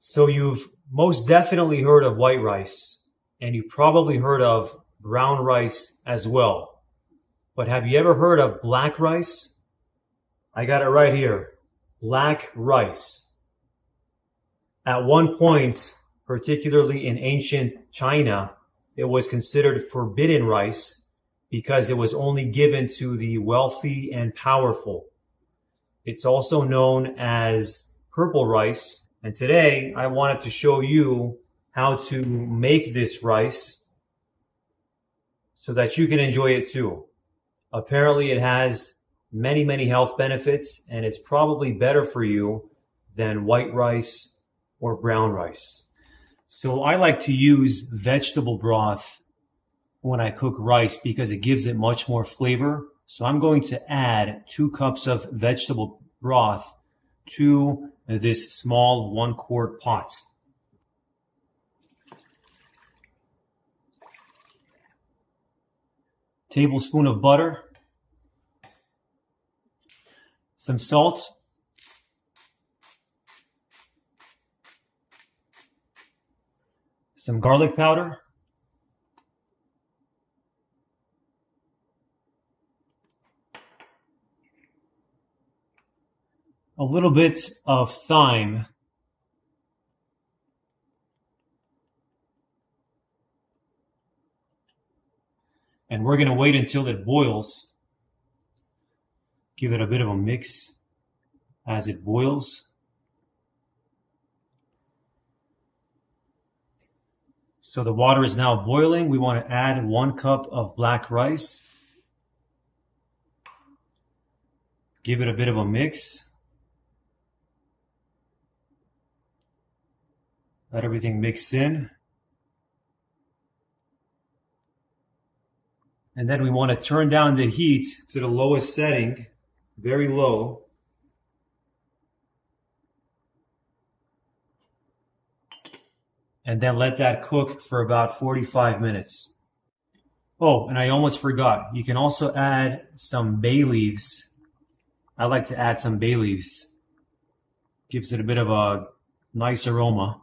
So you've most definitely heard of white rice, and you probably heard of brown rice as well. But have you ever heard of black rice? I got it right here. Black rice. At one point, particularly in ancient China, it was considered forbidden rice because it was only given to the wealthy and powerful. It's also known as purple rice. And today I wanted to show you how to make this rice so that you can enjoy it too. Apparently it has many health benefits, and it's probably better for you than white rice or brown rice. So I like to use vegetable broth when I cook rice because it gives it much more flavor. So I'm going to add 2 cups of vegetable broth to this small 1-quart pot. Tablespoon of butter, some salt, some garlic powder, a little bit of thyme, and we're going to wait until it boils. Give it a bit of a mix as it boils. So the water is now boiling. We want to add 1 cup of black rice. Give it a bit of a mix. Let everything mix in. And then we want to turn down the heat to the lowest setting, very low. And then let that cook for about 45 minutes. Oh, and I almost forgot. You can also add some bay leaves. I like to add some bay leaves. Gives it a bit of a nice aroma.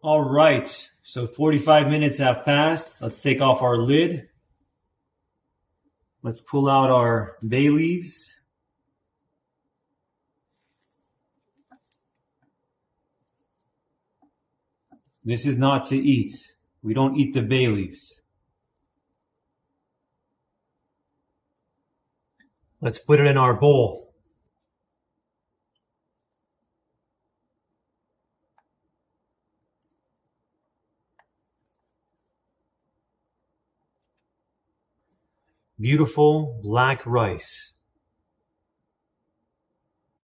All right, so 45 minutes have passed. Let's take off our lid. Let's pull out our bay leaves. This is not to eat. We don't eat the bay leaves. Let's put it in our bowl. Beautiful black rice.